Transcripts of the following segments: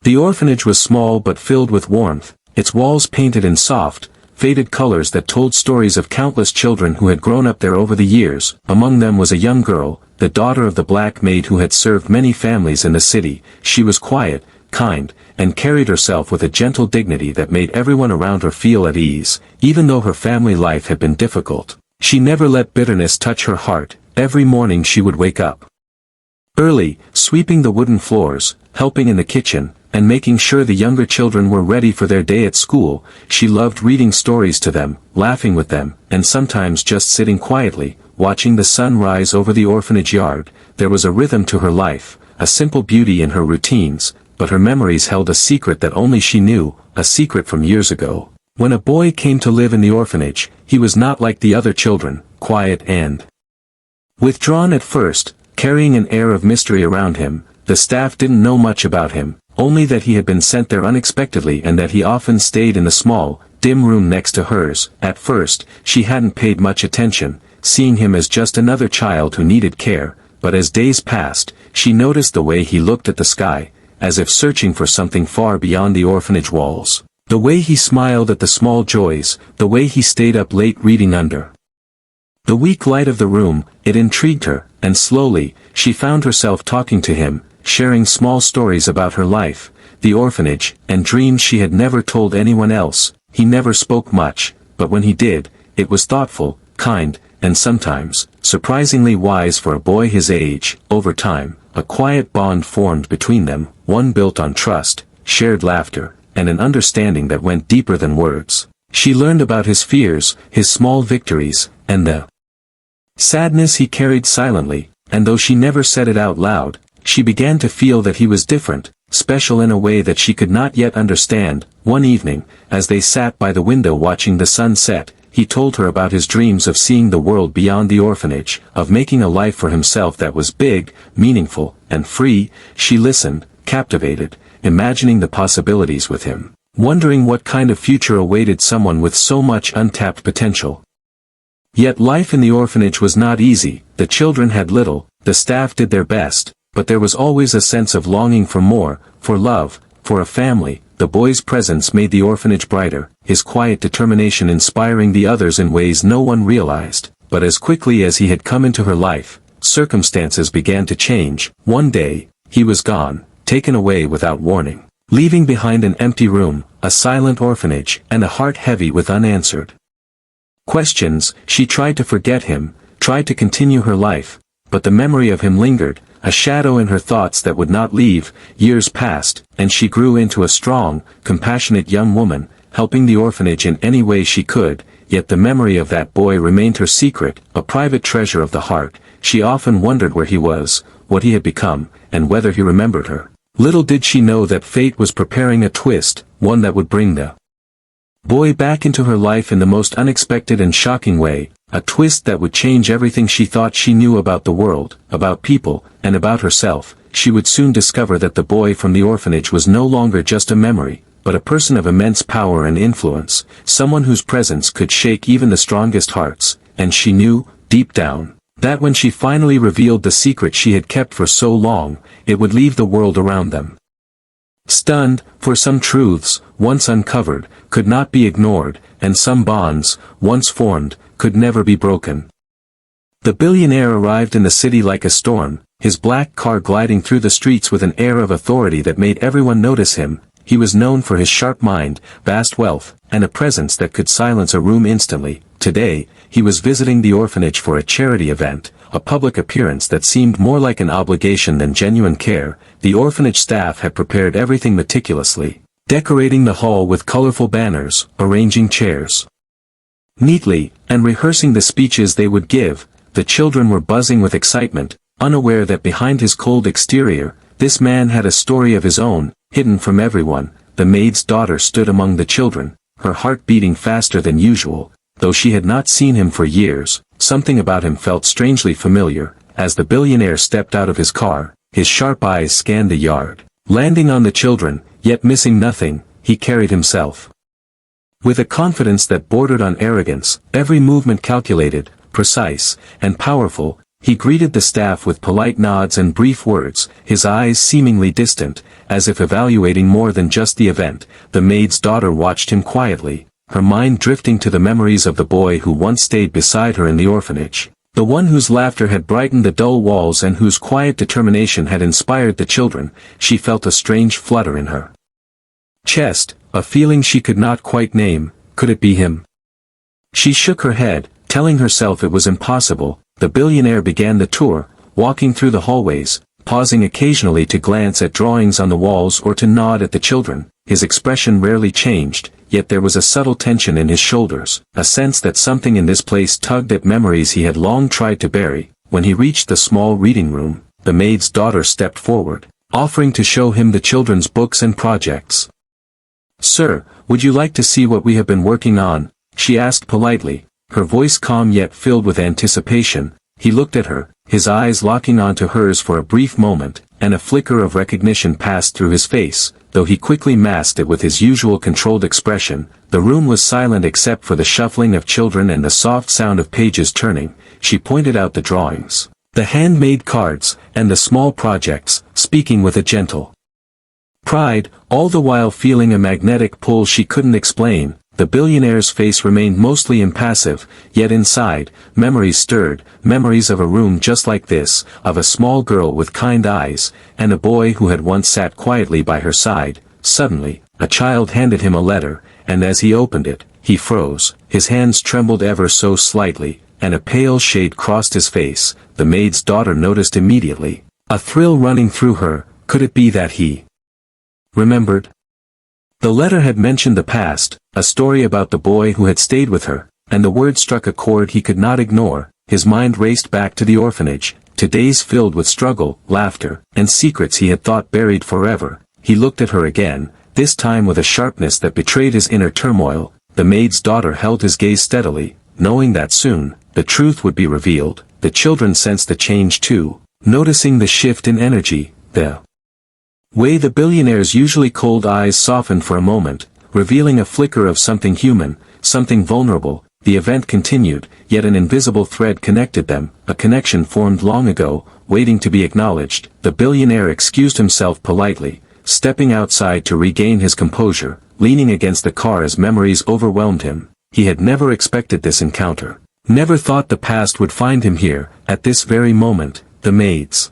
The orphanage was small but filled with warmth, its walls painted in soft, faded colors that told stories of countless children who had grown up there over the years. Among them was a young girl, the daughter of the black maid who had served many families in the city. She was quiet, kind, and carried herself with a gentle dignity that made everyone around her feel at ease. Even though her family life had been difficult, she never let bitterness touch her heart. Every morning she would wake up early, sweeping the wooden floors, helping in the kitchen, and making sure the younger children were ready for their day at school. She loved reading stories to them, laughing with them, and sometimes just sitting quietly, watching the sun rise over the orphanage yard. There was a rhythm to her life, a simple beauty in her routines, but her memories held a secret that only she knew, a secret from years ago. When a boy came to live in the orphanage, he was not like the other children, quiet and withdrawn at first, carrying an air of mystery around him. The staff didn't know much about him, only that he had been sent there unexpectedly and that he often stayed in the small, dim room next to hers. At first, she hadn't paid much attention, seeing him as just another child who needed care, but as days passed, she noticed the way he looked at the sky, as if searching for something far beyond the orphanage walls. The way he smiled at the small joys, the way he stayed up late reading under the weak light of the room. It intrigued her, and slowly, she found herself talking to him, sharing small stories about her life, the orphanage, and dreams she had never told anyone else. He never spoke much, but when he did, it was thoughtful, kind, and sometimes, surprisingly wise for a boy his age. Over time, a quiet bond formed between them, one built on trust, shared laughter, and an understanding that went deeper than words. She learned about his fears, his small victories, and the sadness he carried silently, and though she never said it out loud, she began to feel that he was different, special in a way that she could not yet understand. One evening, as they sat by the window watching the sun set, he told her about his dreams of seeing the world beyond the orphanage, of making a life for himself that was big, meaningful, and free. She listened, captivated, imagining the possibilities with him, wondering what kind of future awaited someone with so much untapped potential. Yet life in the orphanage was not easy. The children had little, the staff did their best, but there was always a sense of longing for more, for love, for a family. The boy's presence made the orphanage brighter, his quiet determination inspiring the others in ways no one realized. But as quickly as he had come into her life, circumstances began to change. One day, he was gone, taken away without warning, leaving behind an empty room, a silent orphanage, and a heart heavy with unanswered questions. She tried to forget him, tried to continue her life, but the memory of him lingered, a shadow in her thoughts that would not leave. Years passed, and she grew into a strong, compassionate young woman, helping the orphanage in any way she could. Yet the memory of that boy remained her secret, a private treasure of the heart. She often wondered where he was, what he had become, and whether he remembered her. Little did she know that fate was preparing a twist, one that would bring the boy back into her life in the most unexpected and shocking way, a twist that would change everything she thought she knew about the world, about people, and about herself. She would soon discover that the boy from the orphanage was no longer just a memory, but a person of immense power and influence, someone whose presence could shake even the strongest hearts. And she knew, deep down, that when she finally revealed the secret she had kept for so long, it would leave the world around them stunned, for some truths, once uncovered, could not be ignored, and some bonds, once formed, could never be broken. The billionaire arrived in the city like a storm, his black car gliding through the streets with an air of authority that made everyone notice him. He was known for his sharp mind, vast wealth, and a presence that could silence a room instantly. Today, he was visiting the orphanage for a charity event, a public appearance that seemed more like an obligation than genuine care. The orphanage staff had prepared everything meticulously, decorating the hall with colorful banners, arranging chairs neatly, and rehearsing the speeches they would give. The children were buzzing with excitement, unaware that behind his cold exterior, this man had a story of his own, hidden from everyone. The maid's daughter stood among the children, her heart beating faster than usual. Though she had not seen him for years, something about him felt strangely familiar. As the billionaire stepped out of his car, his sharp eyes scanned the yard, landing on the children, yet missing nothing. He carried himself with a confidence that bordered on arrogance, every movement calculated, precise, and powerful. He greeted the staff with polite nods and brief words, his eyes seemingly distant, as if evaluating more than just the event. The maid's daughter watched him quietly, her mind drifting to the memories of the boy who once stayed beside her in the orphanage. The one whose laughter had brightened the dull walls and whose quiet determination had inspired the children. She felt a strange flutter in her chest, a feeling she could not quite name. Could it be him? She shook her head, telling herself it was impossible. The billionaire began the tour, walking through the hallways, pausing occasionally to glance at drawings on the walls or to nod at the children. His expression rarely changed, yet there was a subtle tension in his shoulders, a sense that something in this place tugged at memories he had long tried to bury. When he reached the small reading room, the maid's daughter stepped forward, offering to show him the children's books and projects. "Sir, would you like to see what we have been working on?" she asked politely, her voice calm yet filled with anticipation. He looked at her, his eyes locking onto hers for a brief moment, and a flicker of recognition passed through his face, though he quickly masked it with his usual controlled expression. The room was silent except for the shuffling of children and the soft sound of pages turning. She pointed out the drawings, the handmade cards, and the small projects, speaking with a gentle pride, all the while feeling a magnetic pull she couldn't explain. The billionaire's face remained mostly impassive, yet inside, memories stirred, memories of a room just like this, of a small girl with kind eyes, and a boy who had once sat quietly by her side. Suddenly, a child handed him a letter, and as he opened it, he froze, his hands trembled ever so slightly, and a pale shade crossed his face. The maid's daughter noticed immediately, a thrill running through her. Could it be that he remembered? The letter had mentioned the past, a story about the boy who had stayed with her, and the word struck a chord he could not ignore. His mind raced back to the orphanage, to days filled with struggle, laughter, and secrets he had thought buried forever. He looked at her again, this time with a sharpness that betrayed his inner turmoil. The maid's daughter held his gaze steadily, knowing that soon, the truth would be revealed. The children sensed the change too, noticing the shift in energy, the way the billionaire's usually cold eyes softened for a moment, revealing a flicker of something human, something vulnerable. The event continued, yet an invisible thread connected them, a connection formed long ago, waiting to be acknowledged. The billionaire excused himself politely, stepping outside to regain his composure, leaning against the car as memories overwhelmed him. He had never expected this encounter, never thought the past would find him here, at this very moment. The maid's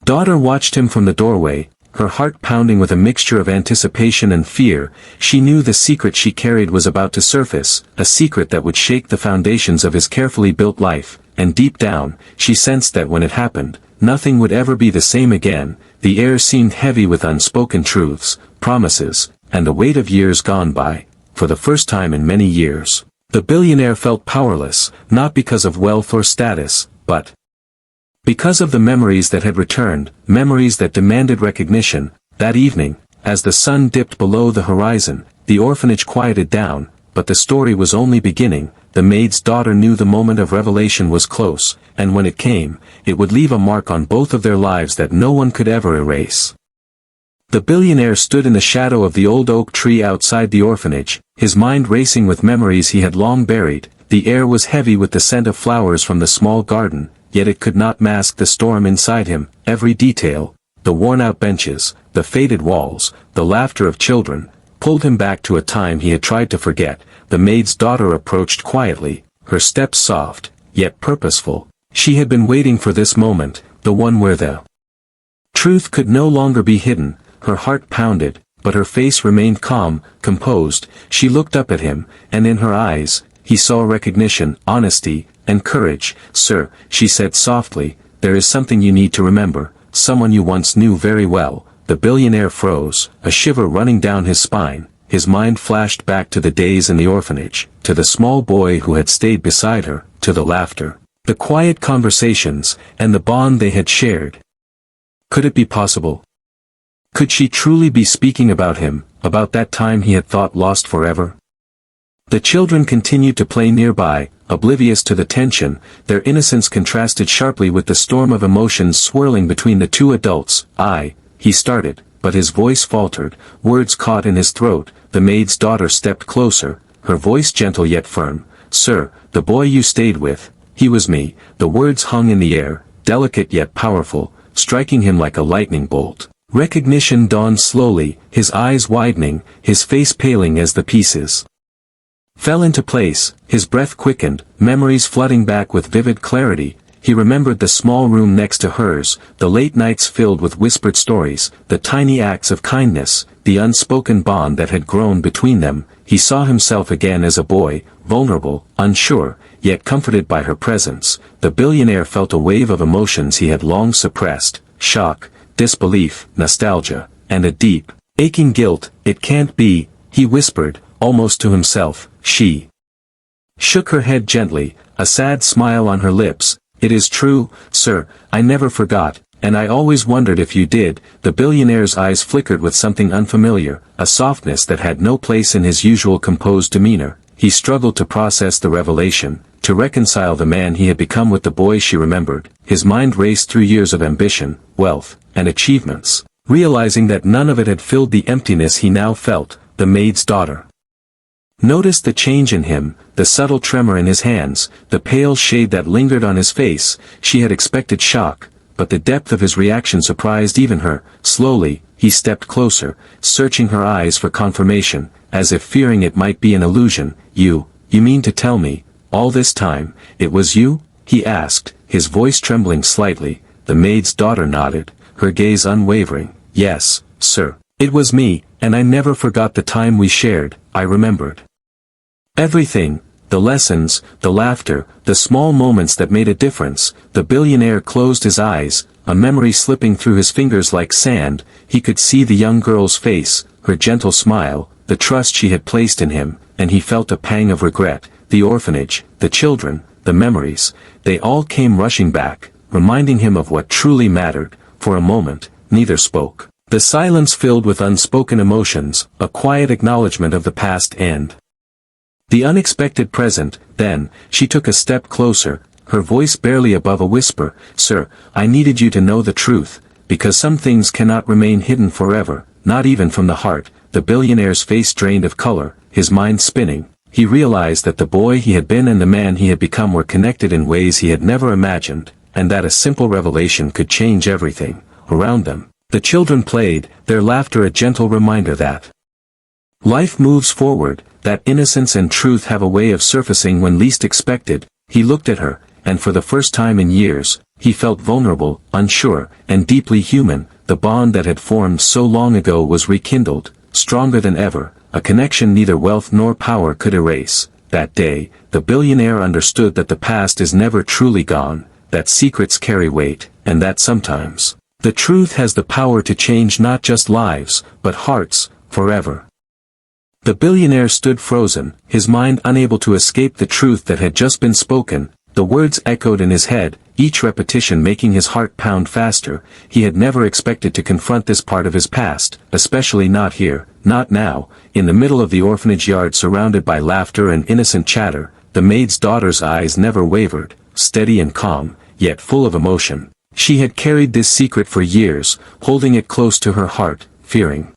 daughter watched him from the doorway, her heart pounding with a mixture of anticipation and fear. She knew the secret she carried was about to surface, a secret that would shake the foundations of his carefully built life, and deep down, she sensed that when it happened, nothing would ever be the same again. The air seemed heavy with unspoken truths, promises, and the weight of years gone by. For the first time in many years, the billionaire felt powerless, not because of wealth or status, but because of the memories that had returned, memories that demanded recognition. That evening, as the sun dipped below the horizon, the orphanage quieted down, but the story was only beginning. The maid's daughter knew the moment of revelation was close, and when it came, it would leave a mark on both of their lives that no one could ever erase. The billionaire stood in the shadow of the old oak tree outside the orphanage, his mind racing with memories he had long buried. The air was heavy with the scent of flowers from the small garden, yet it could not mask the storm inside him. Every detail, the worn-out benches, the faded walls, the laughter of children, pulled him back to a time he had tried to forget. The maid's daughter approached quietly, her steps soft, yet purposeful. She had been waiting for this moment, the one where the truth could no longer be hidden. Her heart pounded, but her face remained calm, composed. She looked up at him, and in her eyes, he saw recognition, honesty, and courage. "Sir," she said softly, "there is something you need to remember, someone you once knew very well." The billionaire froze, a shiver running down his spine. His mind flashed back to the days in the orphanage, to the small boy who had stayed beside her, to the laughter, the quiet conversations, and the bond they had shared. Could it be possible? Could she truly be speaking about him, about that time he had thought lost forever? The children continued to play nearby, oblivious to the tension. Their innocence contrasted sharply with the storm of emotions swirling between the two adults. He started, but his voice faltered, words caught in his throat. The maid's daughter stepped closer, her voice gentle yet firm. "Sir, the boy you stayed with, He was me. The words hung in the air, delicate yet powerful, striking him like a lightning bolt. Recognition dawned slowly, his eyes widening, his face paling as the pieces fell into place. His breath quickened, memories flooding back with vivid clarity. He remembered the small room next to hers, the late nights filled with whispered stories, the tiny acts of kindness, the unspoken bond that had grown between them. He saw himself again as a boy, vulnerable, unsure, yet comforted by her presence. The billionaire felt a wave of emotions he had long suppressed: shock, disbelief, nostalgia, and a deep, aching guilt. "It can't be," he whispered, almost to himself. She shook her head gently, a sad smile on her lips. "It is true, sir, I never forgot, and I always wondered if you did." The billionaire's eyes flickered with something unfamiliar, a softness that had no place in his usual composed demeanor. He struggled to process the revelation, to reconcile the man he had become with the boy she remembered. His mind raced through years of ambition, wealth, and achievements, realizing that none of it had filled the emptiness he now felt. The maid's daughter noticed the change in him, the subtle tremor in his hands, the pale shade that lingered on his face. She had expected shock, but the depth of his reaction surprised even her. Slowly, he stepped closer, searching her eyes for confirmation, as if fearing it might be an illusion. You mean to tell me, all this time, it was you?" he asked, his voice trembling slightly. The maid's daughter nodded, her gaze unwavering. "Yes, sir. It was me, and I never forgot the time we shared." "I remembered everything, the lessons, the laughter, the small moments that made a difference." The billionaire closed his eyes, a memory slipping through his fingers like sand. He could see the young girl's face, her gentle smile, the trust she had placed in him, and he felt a pang of regret. The orphanage, the children, the memories, they all came rushing back, reminding him of what truly mattered. For a moment, neither spoke. The silence filled with unspoken emotions, a quiet acknowledgement of the past and the unexpected present. Then, she took a step closer, her voice barely above a whisper. "Sir, I needed you to know the truth, because some things cannot remain hidden forever, not even from the heart." The billionaire's face drained of color, his mind spinning. He realized that the boy he had been and the man he had become were connected in ways he had never imagined, and that a simple revelation could change everything around them. The children played, their laughter a gentle reminder that life moves forward, that innocence and truth have a way of surfacing when least expected. He looked at her, and for the first time in years, he felt vulnerable, unsure, and deeply human. The bond that had formed so long ago was rekindled, stronger than ever, a connection neither wealth nor power could erase. That day, the billionaire understood that the past is never truly gone, that secrets carry weight, and that sometimes the truth has the power to change not just lives, but hearts, forever. The billionaire stood frozen, his mind unable to escape the truth that had just been spoken. The words echoed in his head, each repetition making his heart pound faster. He had never expected to confront this part of his past, especially not here, not now. In the middle of the orphanage yard, surrounded by laughter and innocent chatter, the maid's daughter's eyes never wavered, steady and calm, yet full of emotion. She had carried this secret for years, holding it close to her heart, fearing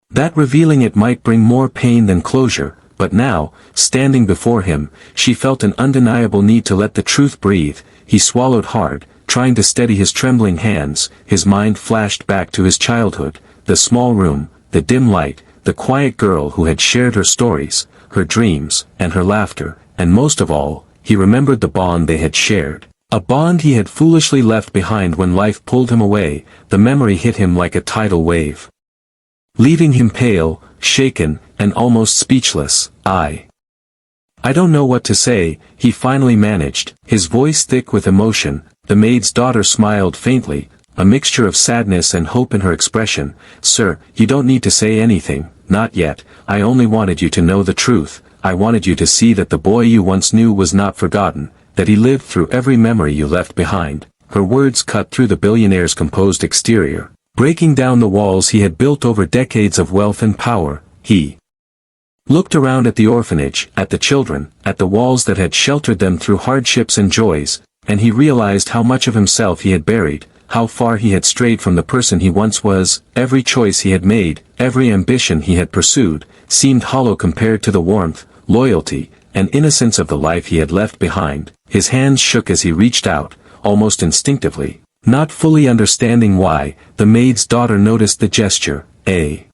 that revealing it might bring more pain than closure. But now, standing before him, she felt an undeniable need to let the truth breathe. He swallowed hard, trying to steady his trembling hands. His mind flashed back to his childhood, the small room, the dim light, the quiet girl who had shared her stories, her dreams, and her laughter, and most of all, he remembered the bond they had shared. A bond he had foolishly left behind when life pulled him away. The memory hit him like a tidal wave, leaving him pale, shaken, and almost speechless. I don't know what to say," he finally managed, his voice thick with emotion. The maid's daughter smiled faintly, a mixture of sadness and hope in her expression. "Sir, you don't need to say anything, not yet. I only wanted you to know the truth. I wanted you to see that the boy you once knew was not forgotten, that he lived through every memory you left behind." Her words cut through the billionaire's composed exterior, breaking down the walls he had built over decades of wealth and power. He looked around at the orphanage, at the children, at the walls that had sheltered them through hardships and joys, and he realized how much of himself he had buried, how far he had strayed from the person he once was. Every choice he had made, every ambition he had pursued, seemed hollow compared to the warmth, loyalty, and innocence of the life he had left behind. His hands shook as he reached out, almost instinctively. Not fully understanding why, the maid's daughter noticed the gesture, a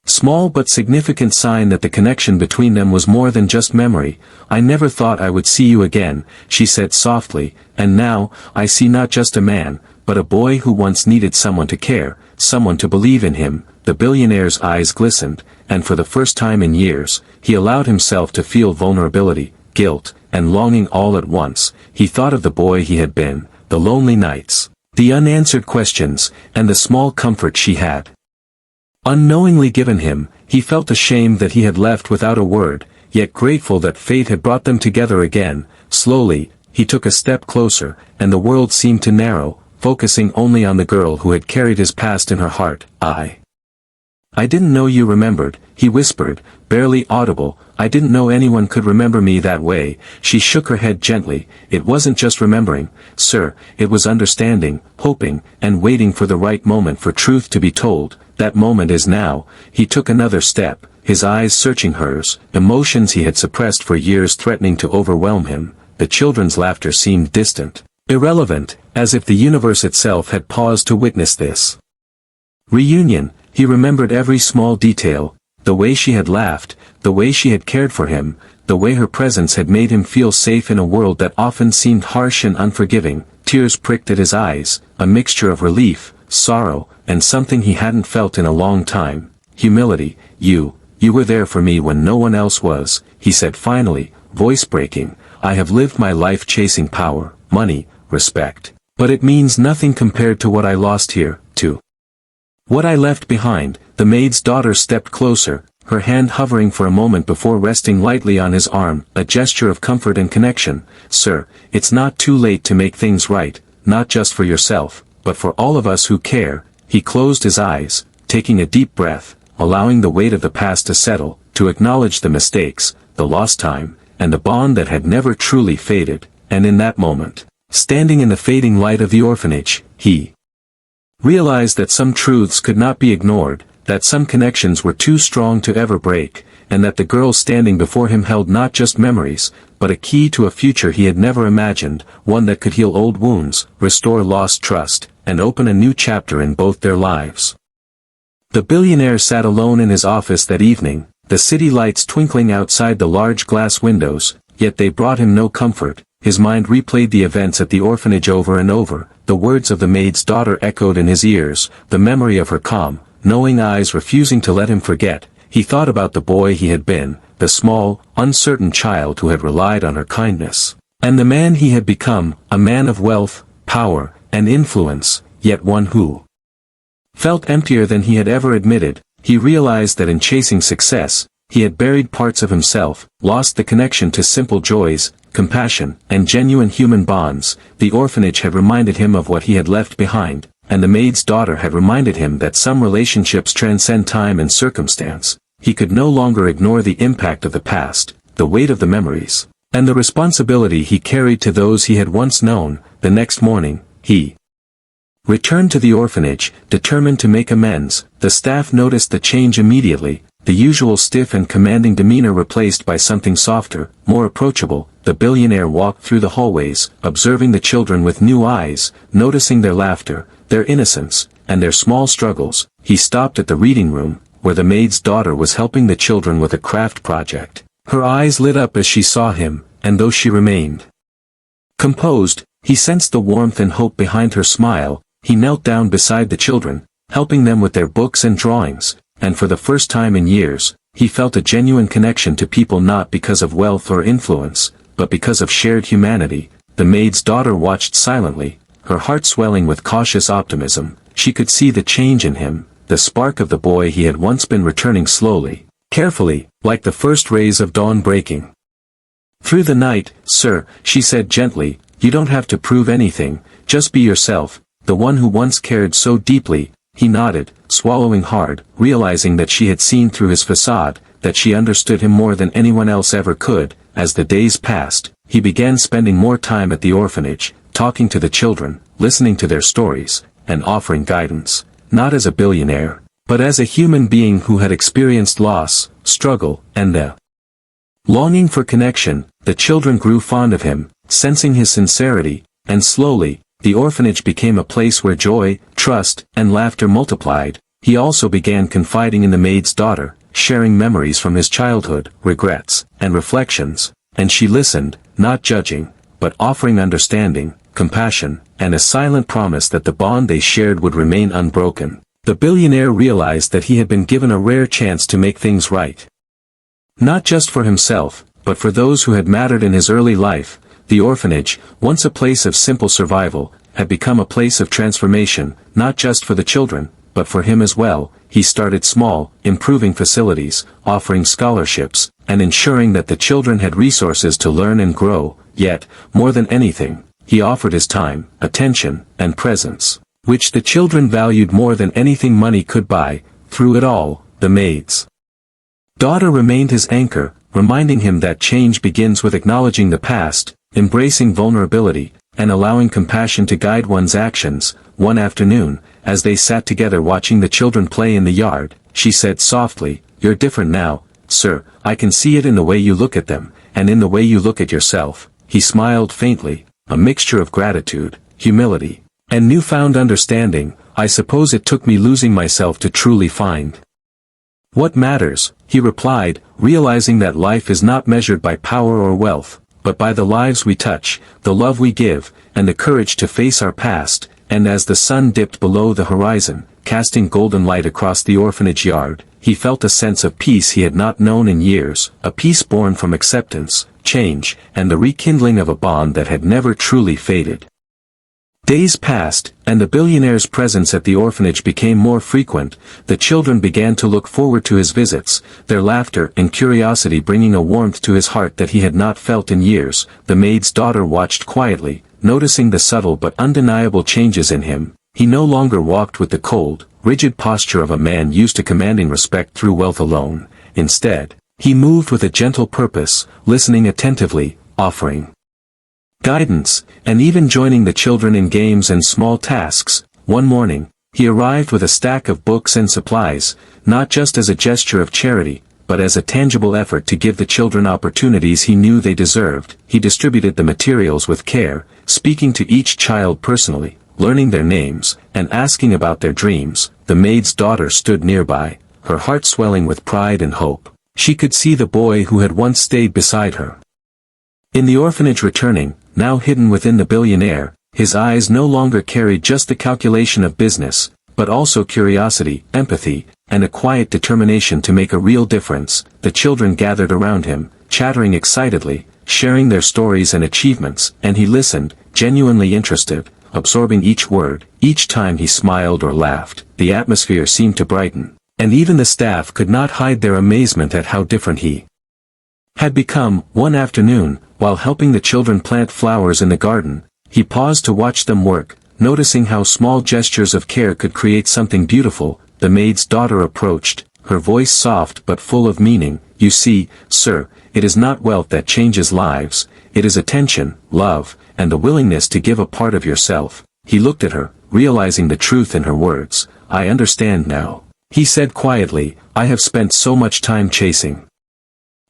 small but significant sign that the connection between them was more than just memory. "I never thought I would see you again," she said softly, "and now, I see not just a man, but a boy who once needed someone to care, someone to believe in him." The billionaire's eyes glistened, and for the first time in years, he allowed himself to feel vulnerability, guilt, and longing all at once. He thought of the boy he had been, the lonely nights, the unanswered questions, and the small comfort she had unknowingly given him. He felt ashamed that he had left without a word, yet grateful that fate had brought them together again. Slowly, he took a step closer, and the world seemed to narrow, focusing only on the girl who had carried his past in her heart. I didn't know you remembered," he whispered, barely audible. "I didn't know anyone could remember me that way." She shook her head gently. "It wasn't just remembering, sir, it was understanding, hoping, and waiting for the right moment for truth to be told. That moment is now." He took another step, his eyes searching hers, emotions he had suppressed for years threatening to overwhelm him. The children's laughter seemed distant, irrelevant, as if the universe itself had paused to witness this reunion. He remembered every small detail, the way she had laughed, the way she had cared for him, the way her presence had made him feel safe in a world that often seemed harsh and unforgiving. Tears pricked at his eyes, a mixture of relief, sorrow, and something he hadn't felt in a long time. Humility. You were there for me when no one else was," he said finally, voice breaking. "I have lived my life chasing power, money, respect. But it means nothing compared to what I lost here, to what I left behind." The maid's daughter stepped closer, her hand hovering for a moment before resting lightly on his arm, a gesture of comfort and connection. "Sir, it's not too late to make things right, not just for yourself, but for all of us who care." He closed his eyes, taking a deep breath, allowing the weight of the past to settle, to acknowledge the mistakes, the lost time, and the bond that had never truly faded. And in that moment, standing in the fading light of the orphanage, he realized that some truths could not be ignored, that some connections were too strong to ever break, and that the girl standing before him held not just memories, but a key to a future he had never imagined, one that could heal old wounds, restore lost trust, and open a new chapter in both their lives. The billionaire sat alone in his office that evening, the city lights twinkling outside the large glass windows, yet they brought him no comfort. His mind replayed the events at the orphanage over and over. The words of the maid's daughter echoed in his ears, the memory of her calm, knowing eyes refusing to let him forget. He thought about the boy he had been, the small, uncertain child who had relied on her kindness, and the man he had become, a man of wealth, power, and influence, yet one who felt emptier than he had ever admitted. He realized that in chasing success, he had buried parts of himself, lost the connection to simple joys, compassion, and genuine human bonds. The orphanage had reminded him of what he had left behind, and the maid's daughter had reminded him that some relationships transcend time and circumstance. He could no longer ignore the impact of the past, the weight of the memories, and the responsibility he carried to those he had once known. The next morning, he returned to the orphanage, determined to make amends. The staff noticed the change immediately, the usual stiff and commanding demeanor replaced by something softer, more approachable. The billionaire walked through the hallways, observing the children with new eyes, noticing their laughter, their innocence, and their small struggles. He stopped at the reading room, where the maid's daughter was helping the children with a craft project. Her eyes lit up as she saw him, and though she remained composed, he sensed the warmth and hope behind her smile. He knelt down beside the children, helping them with their books and drawings, and for the first time in years, he felt a genuine connection to people, not because of wealth or influence, but because of shared humanity. The maid's daughter watched silently, her heart swelling with cautious optimism. She could see the change in him, the spark of the boy he had once been returning slowly, carefully, like the first rays of dawn breaking through the night. "Sir," she said gently, "you don't have to prove anything, just be yourself, the one who once cared so deeply." He nodded, swallowing hard, realizing that she had seen through his facade, that she understood him more than anyone else ever could. As the days passed, he began spending more time at the orphanage, talking to the children, listening to their stories, and offering guidance, not as a billionaire, but as a human being who had experienced loss, struggle, and the Longing for connection, the children grew fond of him, sensing his sincerity, and slowly, the orphanage became a place where joy, trust, and laughter multiplied. He also began confiding in the maid's daughter, sharing memories from his childhood, regrets, and reflections, and she listened, not judging, but offering understanding, compassion, and a silent promise that the bond they shared would remain unbroken. The billionaire realized that he had been given a rare chance to make things right. Not just for himself, but for those who had mattered in his early life. The orphanage, once a place of simple survival, had become a place of transformation, not just for the children, but for him as well. He started small, improving facilities, offering scholarships, and ensuring that the children had resources to learn and grow. Yet, more than anything, he offered his time, attention, and presence, which the children valued more than anything money could buy. Through it all, the maid's daughter remained his anchor, reminding him that change begins with acknowledging the past, embracing vulnerability, and allowing compassion to guide one's actions. One afternoon, as they sat together watching the children play in the yard, she said softly, "You're different now, sir. I can see it in the way you look at them, and in the way you look at yourself." He smiled faintly, a mixture of gratitude, humility, and newfound understanding. "I suppose it took me losing myself to truly find what matters," he replied, realizing that life is not measured by power or wealth, but by the lives we touch, the love we give, and the courage to face our past. And as the sun dipped below the horizon, casting golden light across the orphanage yard, he felt a sense of peace he had not known in years, a peace born from acceptance, change, and the rekindling of a bond that had never truly faded. Days passed, and the billionaire's presence at the orphanage became more frequent. The children began to look forward to his visits, their laughter and curiosity bringing a warmth to his heart that he had not felt in years. The maid's daughter watched quietly, noticing the subtle but undeniable changes in him. He no longer walked with the cold, rigid posture of a man used to commanding respect through wealth alone. Instead, he moved with a gentle purpose, listening attentively, offering guidance, and even joining the children in games and small tasks. One morning, he arrived with a stack of books and supplies, not just as a gesture of charity, but as a tangible effort to give the children opportunities he knew they deserved. He distributed the materials with care, speaking to each child personally, learning their names, and asking about their dreams. The maid's daughter stood nearby, her heart swelling with pride and hope. She could see the boy who had once stayed beside her in the orphanage returning, now hidden within the billionaire. His eyes no longer carried just the calculation of business, but also curiosity, empathy, and a quiet determination to make a real difference. The children gathered around him, chattering excitedly, sharing their stories and achievements, and he listened, genuinely interested, absorbing each word. Each time he smiled or laughed, the atmosphere seemed to brighten, and even the staff could not hide their amazement at how different he had become. One afternoon, while helping the children plant flowers in the garden, he paused to watch them work, noticing how small gestures of care could create something beautiful. The maid's daughter approached, her voice soft but full of meaning. "You see, sir, it is not wealth that changes lives, it is attention, love, and the willingness to give a part of yourself." He looked at her, realizing the truth in her words. "I understand now," he said quietly. "I have spent so much time chasing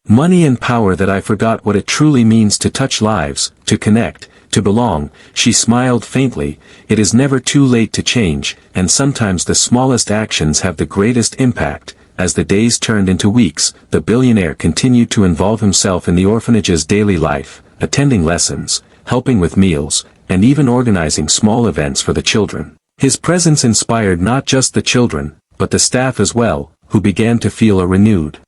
money and power that I forgot what it truly means to touch lives, to connect, to belong." She smiled faintly. "It is never too late to change, and sometimes the smallest actions have the greatest impact." As the days turned into weeks, the billionaire continued to involve himself in the orphanage's daily life, attending lessons, helping with meals, and even organizing small events for the children. His presence inspired not just the children, but the staff as well, who began to feel a renewed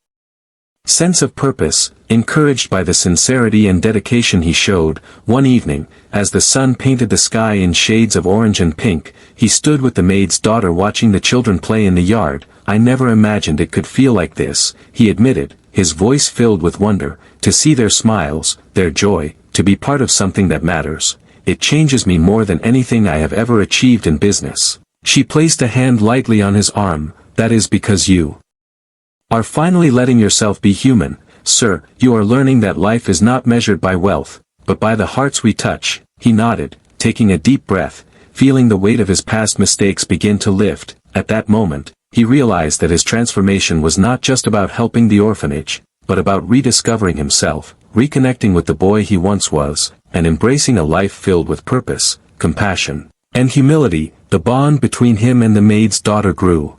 sense of purpose, encouraged by the sincerity and dedication he showed. One evening, as the sun painted the sky in shades of orange and pink, he stood with the maid's daughter watching the children play in the yard. "I never imagined it could feel like this," he admitted, his voice filled with wonder. "To see their smiles, their joy, to be part of something that matters. It changes me more than anything I have ever achieved in business." She placed a hand lightly on his arm. "That is because you are finally letting yourself be human, sir. You are learning that life is not measured by wealth, but by the hearts we touch." He nodded, taking a deep breath, feeling the weight of his past mistakes begin to lift. At that moment, he realized that his transformation was not just about helping the orphanage, but about rediscovering himself, reconnecting with the boy he once was, and embracing a life filled with purpose, compassion, and humility. The bond between him and the maid's daughter grew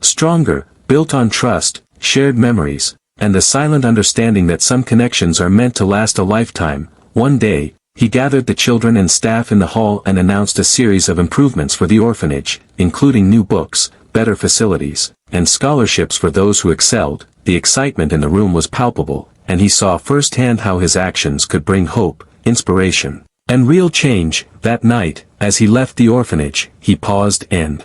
stronger, built on trust, shared memories, and the silent understanding that some connections are meant to last a lifetime. One day, he gathered the children and staff in the hall and announced a series of improvements for the orphanage, including new books, better facilities, and scholarships for those who excelled. The excitement in the room was palpable, and he saw firsthand how his actions could bring hope, inspiration, and real change. That night, as he left the orphanage, he paused and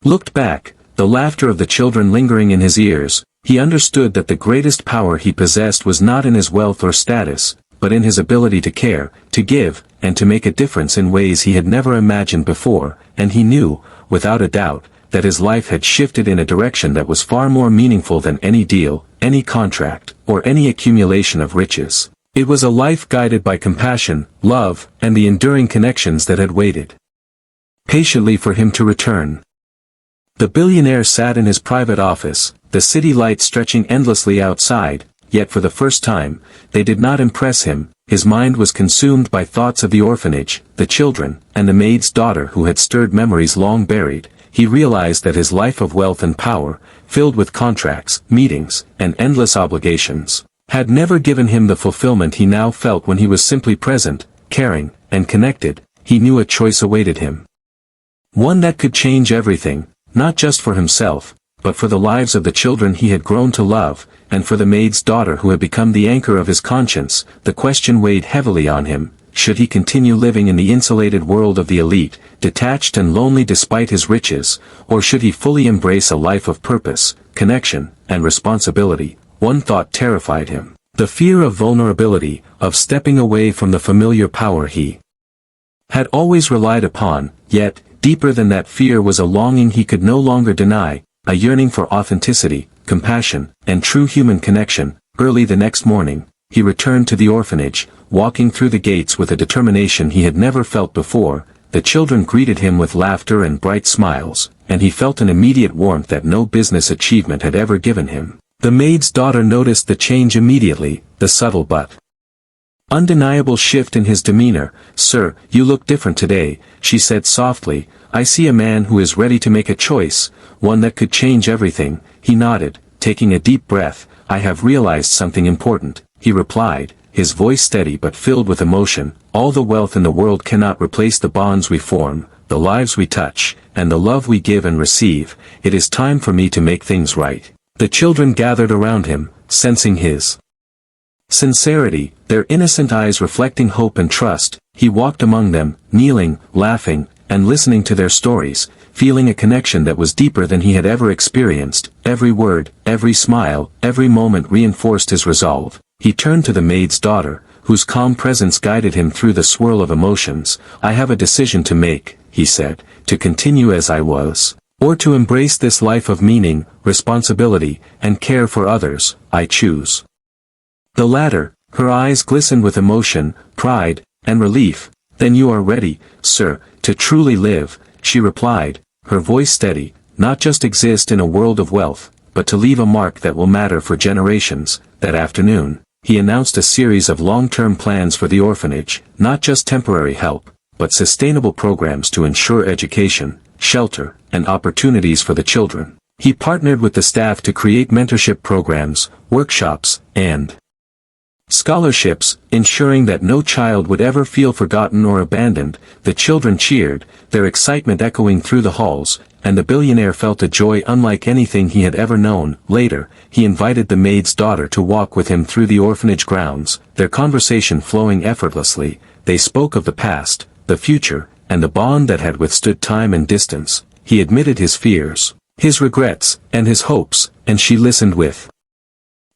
looked back, the laughter of the children lingering in his ears. He understood that the greatest power he possessed was not in his wealth or status, but in his ability to care, to give, and to make a difference in ways he had never imagined before. And he knew, without a doubt, that his life had shifted in a direction that was far more meaningful than any deal, any contract, or any accumulation of riches. It was a life guided by compassion, love, and the enduring connections that had waited patiently for him to return. The billionaire sat in his private office, the city lights stretching endlessly outside, yet for the first time, they did not impress him. His mind was consumed by thoughts of the orphanage, the children, and the maid's daughter who had stirred memories long buried. He realized that his life of wealth and power, filled with contracts, meetings, and endless obligations, had never given him the fulfillment he now felt when he was simply present, caring, and connected. He knew a choice awaited him. One that could change everything, not just for himself, but for the lives of the children he had grown to love, and for the maid's daughter who had become the anchor of his conscience. The question weighed heavily on him: should he continue living in the insulated world of the elite, detached and lonely despite his riches, or should he fully embrace a life of purpose, connection, and responsibility? One thought terrified him: the fear of vulnerability, of stepping away from the familiar power he had always relied upon. Yet, deeper than that fear was a longing he could no longer deny, a yearning for authenticity, compassion, and true human connection. Early the next morning, he returned to the orphanage, walking through the gates with a determination he had never felt before. The children greeted him with laughter and bright smiles, and he felt an immediate warmth that no business achievement had ever given him. The maid's daughter noticed the change immediately, the subtle but undeniable shift in his demeanor. "Sir, you look different today," she said softly. "I see a man who is ready to make a choice, one that could change everything." He nodded, taking a deep breath. "I have realized something important," he replied, his voice steady but filled with emotion. "All the wealth in the world cannot replace the bonds we form, the lives we touch, and the love we give and receive. It is time for me to make things right." The children gathered around him, sensing his sincerity, their innocent eyes reflecting hope and trust. He walked among them, kneeling, laughing, and listening to their stories, feeling a connection that was deeper than he had ever experienced. Every word, every smile, every moment reinforced his resolve. He turned to the maid's daughter, whose calm presence guided him through the swirl of emotions. "I have a decision to make," he said, "to continue as I was, or to embrace this life of meaning, responsibility, and care for others. I choose the latter." Her eyes glistened with emotion, pride, and relief. "Then you are ready, sir, to truly live," she replied, her voice steady, "not just exist in a world of wealth, but to leave a mark that will matter for generations." That afternoon, he announced a series of long-term plans for the orphanage, not just temporary help, but sustainable programs to ensure education, shelter, and opportunities for the children. He partnered with the staff to create mentorship programs, workshops, and scholarships, ensuring that no child would ever feel forgotten or abandoned. The children cheered, their excitement echoing through the halls, and the billionaire felt a joy unlike anything he had ever known. Later, he invited the maid's daughter to walk with him through the orphanage grounds, their conversation flowing effortlessly. They spoke of the past, the future, and the bond that had withstood time and distance. He admitted his fears, his regrets, and his hopes, and she listened with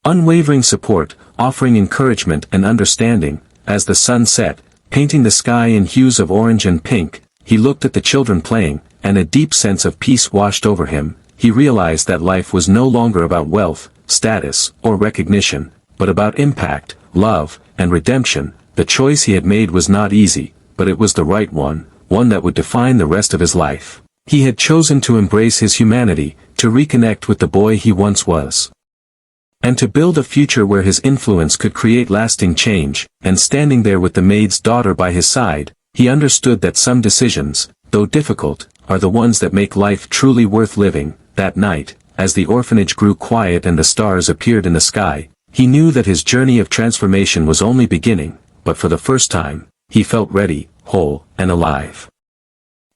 unwavering support, offering encouragement and understanding. As the sun set, painting the sky in hues of orange and pink, he looked at the children playing, and a deep sense of peace washed over him. He realized that life was no longer about wealth, status, or recognition, but about impact, love, and redemption. The choice he had made was not easy, but it was the right one, one that would define the rest of his life. He had chosen to embrace his humanity, to reconnect with the boy he once was. and to build a future where his influence could create lasting change. And standing there with the maid's daughter by his side, he understood that some decisions, though difficult, are the ones that make life truly worth living. That night, as the orphanage grew quiet and the stars appeared in the sky, he knew that his journey of transformation was only beginning, but for the first time, he felt ready, whole, and alive.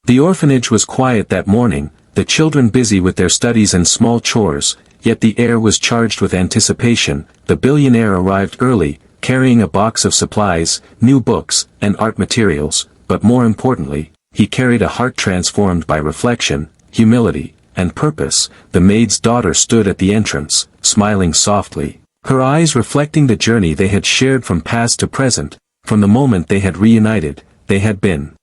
The orphanage was quiet that morning, the children busy with their studies and small chores, yet the air was charged with anticipation. The billionaire arrived early, carrying a box of supplies, new books, and art materials, but more importantly, he carried a heart transformed by reflection, humility, and purpose. The maid's daughter stood at the entrance, smiling softly, her eyes reflecting the journey they had shared from past to present. From the moment they had reunited, they had been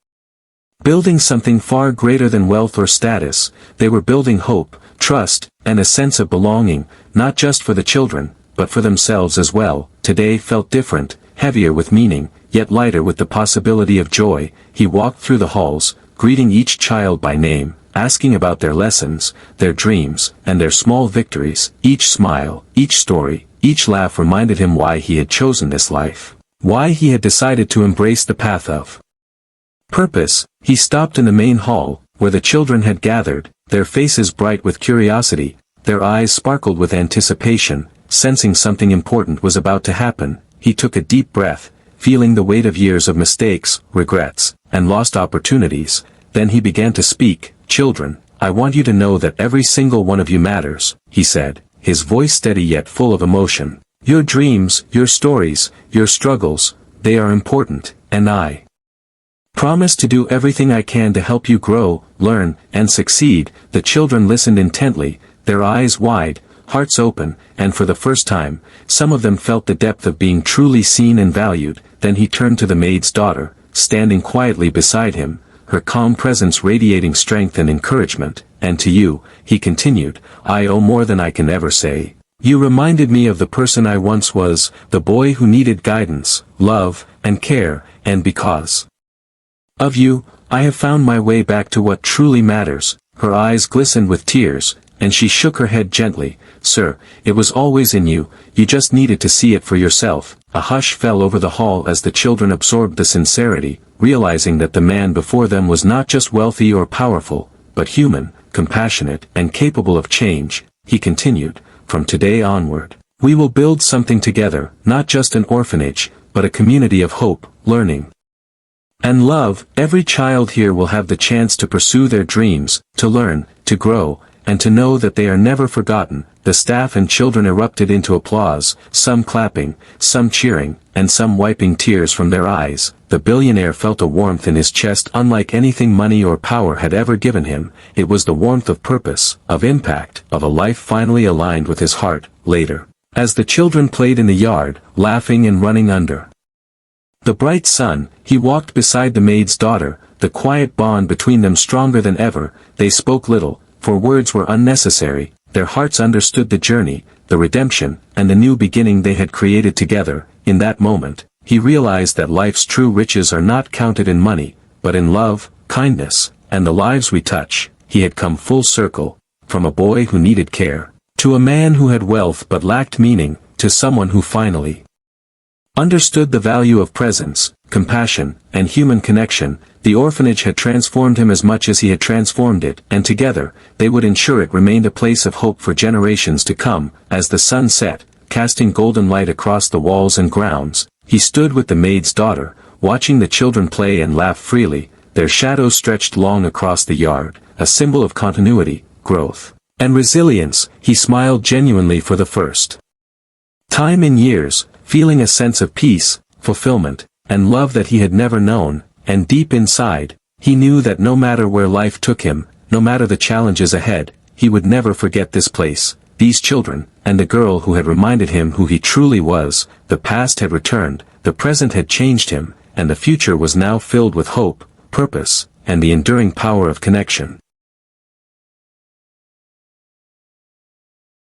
building something far greater than wealth or status. They were building hope, trust, and a sense of belonging, not just for the children, but for themselves as well. Today felt different, heavier with meaning, yet lighter with the possibility of joy. He walked through the halls, greeting each child by name, asking about their lessons, their dreams, and their small victories. Each smile, each story, each laugh reminded him why he had chosen this life, why he had decided to embrace the path of purpose. He stopped in the main hall, where the children had gathered, their faces bright with curiosity, their eyes sparkled with anticipation. Sensing something important was about to happen, he took a deep breath, feeling the weight of years of mistakes, regrets, and lost opportunities. Then he began to speak. "Children, I want you to know that every single one of you matters," he said, his voice steady yet full of emotion. "Your dreams, your stories, your struggles, they are important, and I promise to do everything I can to help you grow, learn, and succeed." The children listened intently, their eyes wide, hearts open, and for the first time, some of them felt the depth of being truly seen and valued. Then he turned to the maid's daughter, standing quietly beside him, her calm presence radiating strength and encouragement. "And to you," he continued, "I owe more than I can ever say. You reminded me of the person I once was, the boy who needed guidance, love, and care, and because of you, I have found my way back to what truly matters." Her eyes glistened with tears, and she shook her head gently. "Sir, it was always in you, you just needed to see it for yourself." A hush fell over the hall as the children absorbed the sincerity, realizing that the man before them was not just wealthy or powerful, but human, compassionate, and capable of change. He continued, "From today onward, we will build something together, not just an orphanage, but a community of hope, learning, and love. Every child here will have the chance to pursue their dreams, to learn, to grow, and to know that they are never forgotten." The staff and children erupted into applause, some clapping, some cheering, and some wiping tears from their eyes. The billionaire felt a warmth in his chest unlike anything money or power had ever given him. It was the warmth of purpose, of impact, of a life finally aligned with his heart. Later, as the children played in the yard, laughing and running under the bright sun, he walked beside the maid's daughter, the quiet bond between them stronger than ever. They spoke little, for words were unnecessary. Their hearts understood the journey, the redemption, and the new beginning they had created together. In that moment, he realized that life's true riches are not counted in money, but in love, kindness, and the lives we touch. He had come full circle, from a boy who needed care, to a man who had wealth but lacked meaning, to someone who finally understood the value of presence, compassion, and human connection. The orphanage had transformed him as much as he had transformed it, and together, they would ensure it remained a place of hope for generations to come. As the sun set, casting golden light across the walls and grounds, he stood with the maid's daughter, watching the children play and laugh freely. Their shadows stretched long across the yard, a symbol of continuity, growth, and resilience. He smiled genuinely for the first time in years, feeling a sense of peace, fulfillment, and love that he had never known. And deep inside, he knew that no matter where life took him, no matter the challenges ahead, he would never forget this place, these children, and the girl who had reminded him who he truly was. The past had returned, the present had changed him, and the future was now filled with hope, purpose, and the enduring power of connection.